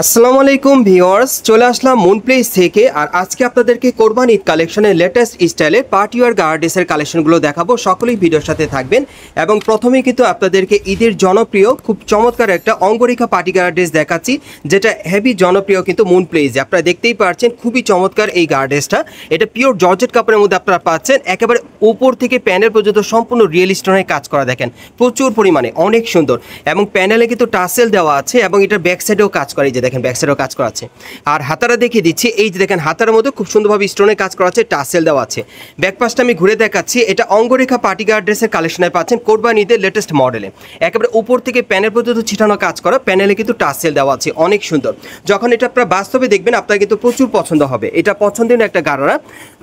আসসালামু আলাইকুম ভিউয়ার্স, চলে আসলাম মুন প্লেস থেকে। আর আজকে আপনাদেরকে কোরবান ঈদ কালেকশনের লেটেস্ট স্টাইলের পার্টি ওয়্যার গার্ডেসের কালেকশনগুলো দেখাবো। সকলেই ভিডিওর সাথে থাকবেন। এবং প্রথমেই কিন্তু আপনাদেরকে ঈদের জনপ্রিয় খুব চমৎকার একটা অঙ্গরেখা পার্টি গার্ডেস দেখাচ্ছি, যেটা হেভি জনপ্রিয় কিন্তু মুন প্লেসে। আপনারা দেখতেই পাচ্ছেন খুবই চমৎকার এই গার্ডেসটা। এটা পিওর জর্জেট কাপড়ের মধ্যে আপনারা পাচ্ছেন। একেবারে উপর থেকে প্যানেল পর্যন্ত সম্পূর্ণ রিয়েল স্টোনের কাজ করা, দেখেন প্রচুর পরিমাণে, অনেক সুন্দর। এবং প্যানেলে কিন্তু টাসেল দেওয়া আছে এবং এটার ব্যাক সাইডেও কাজ করে, যে দেখেন ব্যাক সাইডেও কাজ করা আছে। আর হাতারা দেখিয়ে দিচ্ছি, এই যে দেখেন হাতার মধ্যে খুব সুন্দরভাবে স্টোনের কাজ করা আছে, টাসেল দেওয়া আছে। ব্যাক পাশটা আমি ঘুরে দেখাচ্ছি। এটা অঙ্গরেখা পার্টি গার্ড ড্রেসের কালেকশনে পাচ্ছেন কোরবান ঈদের লেটেস্ট মডেলে। একেবারে উপর থেকে প্যানেল পর্যন্ত ছিটানো কাজ করা, প্যানেলে কিন্তু টাসেল দেওয়া আছে, অনেক সুন্দর। যখন এটা আপনারা বাস্তবে দেখবেন আপনার কিন্তু প্রচুর পছন্দ হবে। এটা পছন্দের একটা গারারা।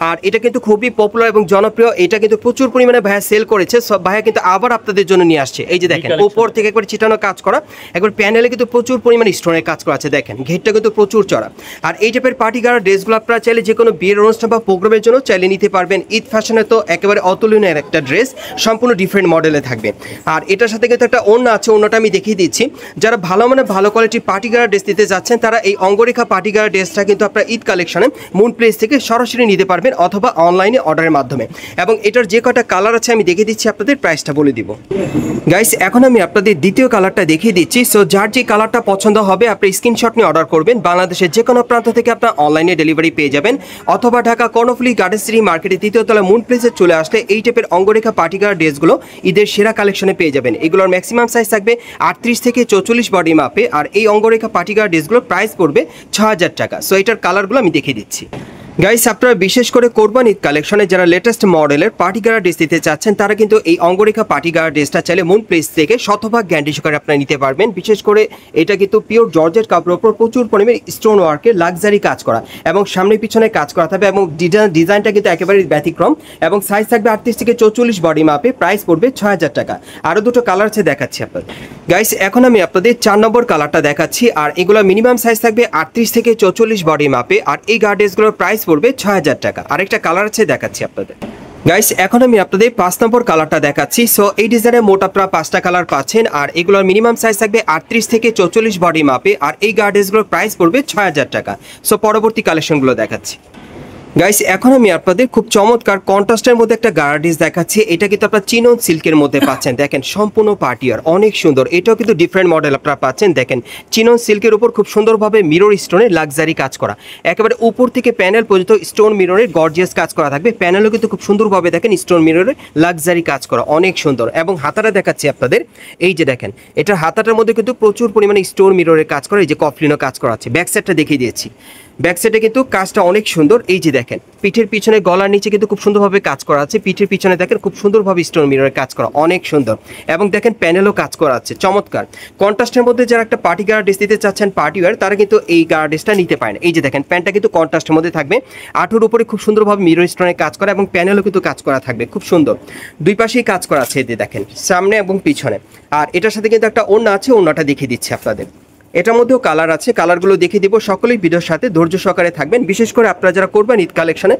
আর এটা কিন্তু খুবই পপুলার এবং জনপ্রিয়। এটা কিন্তু প্রচুর পরিমাণে ভাইয়া সেল করেছে, সব ভাইয়া কিন্তু আবার আপনাদের জন্য নিয়ে আসছে। এই যে দেখেন উপর থেকে একবার ছিটানো কাজ করা, একবার প্যানেলে কিন্তু প্রচুর পরিমাণে স্টোনের কাজ করা আছে, দেখেন ঘেরটা কিন্তু প্রচুর চড়া। আর এই টাইপের পার্টি গার্ড ড্রেসগুলো আপনারা চাইলে যে কোনো বিয়ের অনুষ্ঠান বা প্রোগ্রামের জন্য চাইলে নিতে পারবেন। ঈদ ফ্যাশনে তো একেবারে অতুলনীয় একটা ড্রেস, সম্পূর্ণ ডিফারেন্ট মডেলে থাকবে। আর এটার সাথে কিন্তু একটা ওড়না আছে, ওড়নাটা আমি দেখিয়ে দিচ্ছি। যারা ভালো ভালো কোয়ালিটির পার্টি গার্ড ড্রেস দিতে যাচ্ছেন তারা এই অঙ্গরেখা পার্টি গার্ড ড্রেসটা কিন্তু আপনারা ঈদ কালেকশনে মুন প্লেস থেকে সরাসরি নিতে পারবেন অথবা অনলাইনে অর্ডারের মাধ্যমে। এবং এটার যে কটা কালার আছে আমি দেখিয়ে দিচ্ছি, আপনাদের প্রাইসটা বলে দিব। গাইস, এখন আমি আপনাদের দ্বিতীয় কালারটা দেখিয়ে দিচ্ছি। সো যার যে কালারটা পছন্দ হবে আপনি স্ক্রিনশট নিয়ে অর্ডার করবেন। বাংলাদেশের যে কোনো প্রান্ত থেকে আপনার অনলাইনে ডেলিভারি পেয়ে যাবেন, অথবা ঢাকা কর্ণফুলী গার্ডেন সিটি মার্কেটে তৃতীয় তলা মুন প্লেসে চলে আসলে এই টাইপের অঙ্গরেখা পার্টি গার্ড ড্রেসগুলো ঈদের সেরা কালেকশনে পেয়ে যাবেন। এগুলোর ম্যাক্সিমাম সাইজ থাকবে 38 থেকে 44 বডি মাপে। আর এই অঙ্গরেখা পার্টি গার্ড ড্রেসগুলোর প্রাইস পড়বে 6000 টাকা। সো এটার কালারগুলো আমি দেখিয়ে দিচ্ছি। গাইস, আপনারা বিশেষ করে কোরবান ঈদ কালেকশনে যারা লেটেস্ট মডেলের পার্টি গার্ড ড্রেস দিতে চাচ্ছেন তারা কিন্তু এই অঙ্গরেখা পার্টি গার্ড ড্রেসটা চাইলে মুন প্লেস থেকে শতভাগ গ্যারান্টি সহকারে আপনারা নিতে পারবেন। বিশেষ করে এটা কিন্তু পিওর জর্জেট কাপড়ের উপর প্রচুর পরিমাণে স্টোন ওয়ার্কের লাক্সারি কাজ করা এবং সামনে পিছনে কাজ করা থাকবে। এবং ডিজাইনটা কিন্তু একেবারে ব্যতিক্রম। এবং সাইজ থাকবে 38 থেকে 44 বডি মাপে। প্রাইস পড়বে 6000 টাকা। আরও দুটো কালার আছে, দেখাচ্ছি আপনাদের। গাইস, এখন আমি আপনাদের 4 নম্বর কালারটা দেখাচ্ছি। আর এগুলো মিনিমাম সাইজ থাকবে 38 থেকে 44 বডি মাপে। আর এই গার্ড ড্রেসগুলোর প্রাইস পড়বে 6000 টাকা। আরেকটা কালার আছে, দেখাচ্ছি আপনাদের। গাইস, এখন আমি আপনাদের 5 নম্বর কালারটা দেখাচ্ছি। সো এই ডিজাইনের মোট আপনারা 5টা কালার পাচ্ছেন। আর এগুলোর মিনিমাম সাইজ থাকবে 38 থেকে 44 বডি মাপে। আর এই গার্ড ড্রেসগুলোর প্রাইস পড়বে 6000 টাকা। সো পরবর্তী কালেকশনগুলো দেখাচ্ছি। গাইস, এখন আমি আপনাদের খুব চমৎকার কন্ট্রাস্টের মধ্যে একটা গার্ড ড্রেস দেখাচ্ছি। এটা কিন্তু আপনারা চিনন সিল্কের মধ্যে পাচ্ছেন, দেখেন সম্পূর্ণ পার্টি ওয়্যার, অনেক সুন্দর। এটাও কিন্তু ডিফারেন্ট মডেল আপনারা পাচ্ছেন। দেখেন চিনন সিল্কের উপর খুব সুন্দরভাবে মিরর স্টোনের লাক্সারি কাজ করা, একেবারে উপর থেকে প্যানেল পর্যন্ত স্টোন মিররের গর্জিয়াস কাজ করা থাকবে। প্যানেলও কিন্তু খুব সুন্দরভাবে দেখেন স্টোন মিররের লাক্সারি কাজ করা, অনেক সুন্দর। এবং হাতাটা দেখাচ্ছি আপনাদের, এই যে দেখেন এটার হাতাটার মধ্যে কিন্তু প্রচুর পরিমাণে স্টোন মিররের কাজ করা, এই যে কফলিনও কাজ করা আছে। ব্যাক সাইডটা দেখিয়ে দিয়েছি, ব্যাক সাইডে কিন্তু কাজটা অনেক সুন্দর। এই যে দেখেন পিঠের পিছনে গলার নিচে কিন্তু খুব সুন্দরভাবে কাজ করা আছে। পিঠের পিছনে দেখেন খুব সুন্দরভাবে স্টোন মিররের কাজ করা, অনেক সুন্দর। এবং দেখেন প্যানেলও কাজ করা আছে, চমৎকার। কন্ট্রাস্টের মধ্যে যারা একটা পার্টি গার্ড ড্রেস দিতে চাচ্ছেন পার্টি ওয়্যার, তারা কিন্তু এই গার্ড ড্রেসটা নিতে পারেন। এই যে দেখেন প্যান্টটা কিন্তু কন্ট্রাস্টের মধ্যে থাকবে, আঁঠুর উপরে খুব সুন্দরভাবে মিরর স্টোনের কাজ করা এবং প্যানেলও কিন্তু কাজ করা থাকবে, খুব সুন্দর। দুই পাশেই কাজ করা আছে, এই দেখেন সামনে এবং পিছনে। আর এটার সাথে কিন্তু একটা ওড়না আছে, ওড়নাটা দেখিয়ে দিচ্ছি আপনাদের। এটার মধ্যেও কালার আছে, কালারগুলো দেখিয়ে দিব। সকলেই ভিডিওর সাথে ধৈর্য সহকারে থাকবেন। বিশেষ করে আপনারা যারা করবেন ঈদ কালেকশনে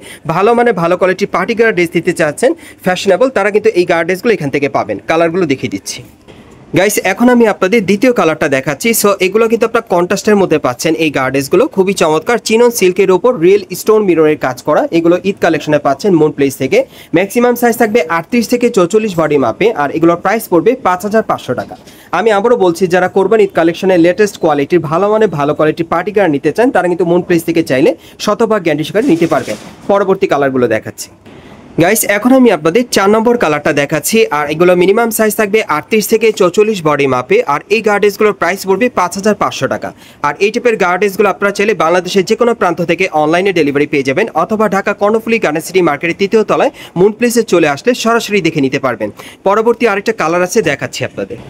ভালো কোয়ালিটি পার্টি গার্ড ড্রেস দিতে চাচ্ছেন ফ্যাশনেবল, তারা কিন্তু এই গার্ড ড্রেসগুলো এখান থেকে পাবেন। কালারগুলো দেখিয়ে দিচ্ছি। গাইস, এখন আমি আপনাদের দ্বিতীয় কালারটা দেখাচ্ছি। সো এগুলো কিন্তু আপনারা কন্ট্রাস্টের মধ্যে পাচ্ছেন। এই গার্ড ড্রেসগুলো খুবই চমৎকার, চিনন সিল্কের উপর রিয়েল স্টোন মিররের কাজ করা। এগুলো ঈদ কালেকশনে পাচ্ছেন মুন প্লেস থেকে। ম্যাক্সিমাম সাইজ থাকবে 38 থেকে 44 বডি মাপে। আর এগুলোর প্রাইস পড়বে 5500 টাকা। আমি আবারও বলছি, যারা করবেন ঈদ কালেকশনের লেটেস্ট কোয়ালিটির ভালো কোয়ালিটির পার্টি গার্ড নিতে চান তারা কিন্তু মুন প্লেস থেকে চাইলে শতভাগ গ্যারান্টি সহকারে নিতে পারবেন। পরবর্তী কালারগুলো দেখাচ্ছি। গাইস, এখন আমি আপনাদের 4 নম্বর কালারটা দেখাচ্ছি। আর এগুলো মিনিমাম সাইজ থাকবে 38 থেকে 44 বডি মাপে। আর এই গার্ড ড্রেসগুলোর প্রাইস পড়বে 5500 টাকা। আর এই টাইপের গার্ড ড্রেসগুলো আপনারা চাইলে বাংলাদেশের যে কোনো প্রান্ত থেকে অনলাইনে ডেলিভারি পেয়ে যাবেন, অথবা ঢাকা কর্ণফুলী গার্ডেন সিটি মার্কেটের তৃতীয় তলায় মুন প্লেসে চলে আসলে সরাসরি দেখে নিতে পারবেন। পরবর্তী আরেকটা কালার আছে, দেখাচ্ছি আপনাদের।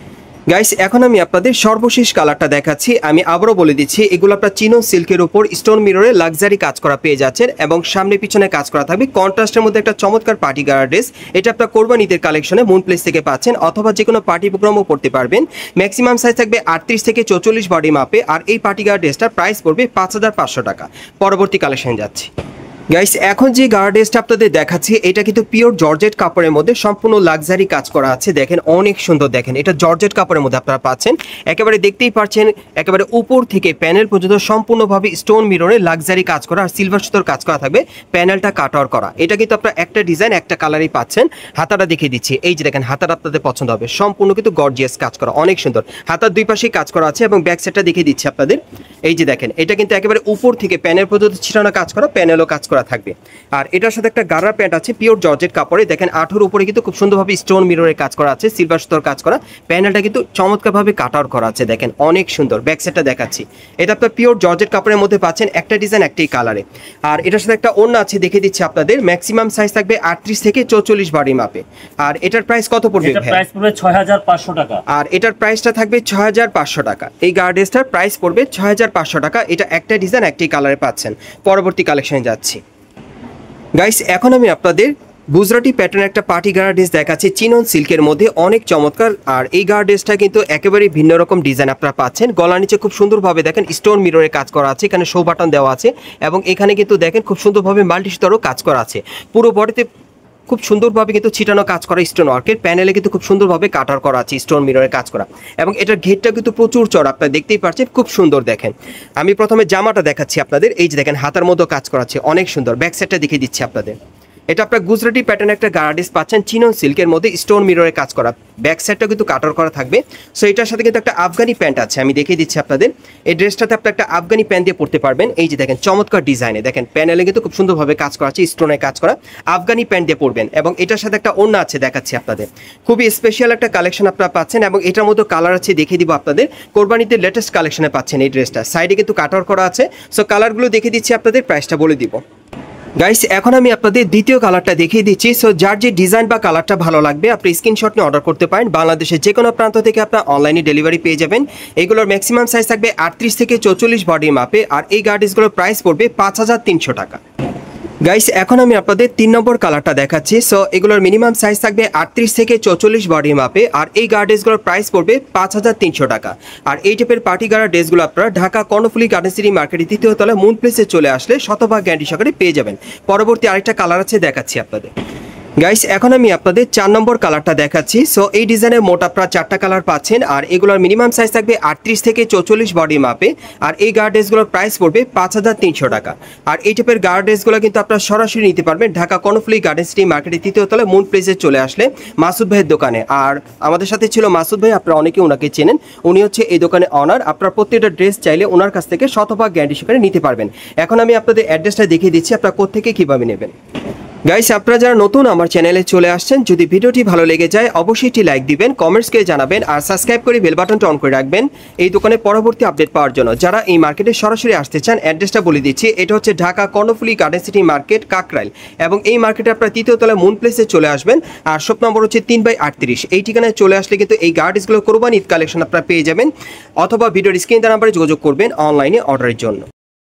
গাইস, এখন আমি আপনাদের সর্বশেষ কালারটা দেখাচ্ছি। আমি আবারও বলে দিচ্ছি, এগুলো আপনার চিনন সিল্কের উপর স্টোন মিররে লাক্সারি কাজ করা পেয়ে যাচ্ছেন এবং সামনে পিছনে কাজ করা থাকবে। কন্ট্রাস্টের মধ্যে একটা চমৎকার পার্টি গার্ড ড্রেস। এটা আপনার কোরবান ঈদের কালেকশনে মুন প্লেস থেকে পাচ্ছেন, অথবা যে কোনো পার্টি প্রোগ্রামও করতে পারবেন। ম্যাক্সিমাম সাইজ থাকবে 38 থেকে 44 বডি মাপে। আর এই পার্টি গার্ড ড্রেসটার প্রাইস পড়বে 5500 টাকা। পরবর্তী কালেকশন যাচ্ছি। গাইস এখন যে গার্ডেসটা আপনাদের দেখাচ্ছি এটা কিন্তু পিওর জর্জেট কাপড়ের মধ্যে সম্পূর্ণ লাক্সারি কাজ করা আছে। দেখেন অনেক সুন্দর, দেখেন এটা জর্জেট কাপড়ের মধ্যে আপনারা পাচ্ছেন। একেবারে দেখতেই পাচ্ছেন একেবারে উপর থেকে প্যানেল পর্যন্ত সম্পূর্ণভাবে স্টোন মিররে লাক্সারি কাজ করা আর সিলভার সুতোর কাজ করা থাকবে। প্যানেলটা কাটওয়ার করা, এটা কিন্তু আপনারা একটা ডিজাইন একটা কালারই পাচ্ছেন। হাতাটা দেখিয়ে দিচ্ছি, এই যে দেখেন হাতাটা আপনাদের পছন্দ হবে, সম্পূর্ণ কিন্তু গর্জিয়াস কাজ করা, অনেক সুন্দর। হাতার দুই পাশেই কাজ করা আছে এবং ব্যাক সাইডটা দেখিয়ে দিচ্ছি আপনাদের। এই যে দেখেন এটা কিন্তু একেবারে উপর থেকে প্যানেল পর্যন্ত ছিটানো কাজ করা, প্যানেলও কাজ করা থাকবে। আর এটার সাথে একটা গাড়া প্যান্ট আছে পিওর জর্জেট কাপড়ে। দেখেন আঠুর উপরে কিন্তু খুব সুন্দরভাবে স্টোন মিররের কাজ করা আছে, সিলভার সুতোর কাজ করা। প্যানেলটা কিন্তু চমৎকারভাবে কাটার করা আছে, দেখেন অনেক সুন্দর। ব্যাক সাইডটা দেখাচ্ছি, এটা আপনার পিওর জর্জেট কাপড়ের মধ্যে পাচ্ছেন, একটা ডিজাইন একটাই কালারে। আর এটার সাথে একটা ওড়না আছে দেখিয়ে দিচ্ছি আপনাদের। ম্যাক্সিমাম সাইজ থাকবে 38 থেকে 44 বডি মাপে। আর এটার প্রাইস কত পড়বে? এটার প্রাইস পড়বে 6500 টাকা। আর এটার প্রাইসটা থাকবে 6500 টাকা। এই গার্ডেসটার প্রাইস পড়বে 6500 টাকা। এটা একটা ডিজাইন একটাই কালারে পাচ্ছেন। পরবর্তী কালেকশনে যাচ্ছি গাইস, এখন আমি আপনাদের গুজরাটি প্যাটার্ন একটা পার্টি গার্ডেস দেখাচ্ছি চিনন সিল্কের মধ্যে, অনেক চমৎকার। আর এই গার্ডেসটা কিন্তু একেবারে ভিন্ন রকম ডিজাইন আপনারা পাচ্ছেন। গলার নিচে খুব সুন্দরভাবে দেখেন স্টোন মিররের কাজ করা আছে, এখানে শো বাটন দেওয়া আছে এবং এখানে কিন্তু দেখেন খুব সুন্দরভাবে মাল্টি সুতারও কাজ করা আছে। পুরো বডিতে খুব সুন্দরভাবে কিন্তু ছিটানো কাজ করা স্টোন ওয়ার্কের। প্যানেলে কিন্তু খুব সুন্দরভাবে কাটার করা আছে, স্টোন মিররের কাজ করা এবং এটার ঘেরটা কিন্তু প্রচুর চড়া, আপনারা দেখতেই পাচ্ছেন খুব সুন্দর। দেখেন আমি প্রথমে জামাটা দেখাচ্ছি আপনাদের, এই যে দেখেন হাতার মতো কাজ করা আছে, অনেক সুন্দর। ব্যাক সাইডটা দেখিয়ে দিচ্ছি আপনাদের। এটা আপনার গুজরাটি প্যাটার্ন একটা গার্ডেস পাচ্ছেন চিনন সিল্কের মধ্যে, স্টোন মিররের কাজ করা। ব্যাক সাইডটা কিন্তু কাটার করা থাকবে। সো এটার সাথে কিন্তু একটা আফগানি প্যান্ট আছে, আমি দেখিয়ে দিচ্ছি আপনাদের। এই ড্রেসটাতে আপনি একটা আফগানি প্যান্ট দিয়ে পরতে পারবেন। এই যে দেখেন চমৎকার ডিজাইনে, দেখেন প্যানেলে কিন্তু খুব সুন্দরভাবে কাজ করা আছে, স্টোনের কাজ করা। আফগানি প্যান্ট দিয়ে পরবেন এবং এটার সাথে একটা ওড়না আছে দেখাচ্ছি আপনাদের। খুবই স্পেশাল একটা কালেকশন আপনারা পাচ্ছেন এবং এটার মধ্যে কালার আছে দেখিয়ে দিব আপনাদের। কোরবানিতে লেটেস্ট কালেকশনে পাচ্ছেন এই ড্রেসটা। সাইডে কিন্তু কাটার করা আছে। সো কালারগুলো দেখিয়ে দিচ্ছি আপনাদের, প্রাইসটা বলে দিব। গাইস এখন আমি আপনাদের দ্বিতীয় কালারটা দেখিয়ে দিচ্ছি। সো যার যে ডিজাইন বা কালারটা ভালো লাগবে আপনি স্ক্রিনশট নিয়ে অর্ডার করতে পারেন। বাংলাদেশের যে কোনো প্রান্ত থেকে আপনার অনলাইনে ডেলিভারি পেয়ে যাবেন। এগুলোর ম্যাক্সিমাম সাইজ থাকবে 38 থেকে 44 বডি মাপে। আর এই গার্ডেসগুলোর প্রাইস পড়বে 5300 টাকা। গাইস এখন আমি আপনাদের 3 নম্বর কালারটা দেখাচ্ছি। সো এগুলোর মিনিমাম সাইজ থাকবে 38 থেকে 44 বডি মাপে। আর এই গার্ডেসগুলোর প্রাইস পড়বে 5300 টাকা। আর এই টাইপের পার্টি গার্ডের ড্রেসগুলো আপনারা ঢাকা কর্ণফুলী গার্ডেন সিটি মার্কেটের দ্বিতীয় তলায় মুন প্লেসে চলে আসলে শতভাগ গ্যারান্টি সহকারে পেয়ে যাবেন। পরবর্তী আরেকটা কালার আছে দেখাচ্ছি আপনাদের। গাইস এখন আমি আপনাদের 4 নম্বর কালারটা দেখাচ্ছি। সো এই ডিজাইনের মোট আপনারা 4টা কালার পাচ্ছেন। আর এগুলোর মিনিমাম সাইজ থাকবে 38 থেকে 44 বডি মাপে। আর এই গার্ডেসগুলোর প্রাইস পড়বে 5300 টাকা। আর এই টাইপের গার্ডেসগুলো কিন্তু আপনারা সরাসরি নিতে পারবেন ঢাকা কর্ণফুলী গার্ডেন সিটি মার্কেটের তৃতীয় তলায় মুন প্লেসে চলে আসলে মাসুদ ভাইয়ের দোকানে। আর আমাদের সাথে ছিল মাসুদ ভাই, আপনারা অনেকে ওনাকে চেনেন, উনি হচ্ছে এই দোকানে অনার। আপনারা প্রত্যেকটা ড্রেস চাইলে ওনার কাছ থেকে শতভাগ গ্যারান্টি সহকারে নিতে পারবেন। এখন আমি আপনাদের অ্যাড্রেসটা দেখিয়ে দিচ্ছি আপনারা কোত্থেকে কীভাবে নেবেন। গাইস আপনারা যারা নতুন আমার চ্যানেলে চলে আসছেন, যদি ভিডিওটি ভালো লেগে যায় অবশ্যই একটি লাইক দিবেন, কমেন্টসকে জানাবেন আর সাবস্ক্রাইব করে বেল বাটনটা অন করে রাখবেন এই দোকানে পরবর্তী আপডেট পাওয়ার জন্য। যারা এই মার্কেটে সরাসরি আসতে চান অ্যাড্রেসটা বলে দিচ্ছি, এটা হচ্ছে Dhaka Karnaphuli garden city market Kakrail এবং এই মার্কেটে আপনারা তৃতীয় তলায় মুন প্লেসে চলে আসবেন। আর শপ নম্বর হচ্ছে 3/38। এই ঠিকানায় চলে আসলে কিন্তু এই গার্ডেসগুলো কোরবানি ঈদ কালেকশন আপনারা পেয়ে যাবেন, অথবা ভিডিওর স্ক্রিন নাম্বারে যোগাযোগ করবেন অনলাইনে অর্ডারের জন্য।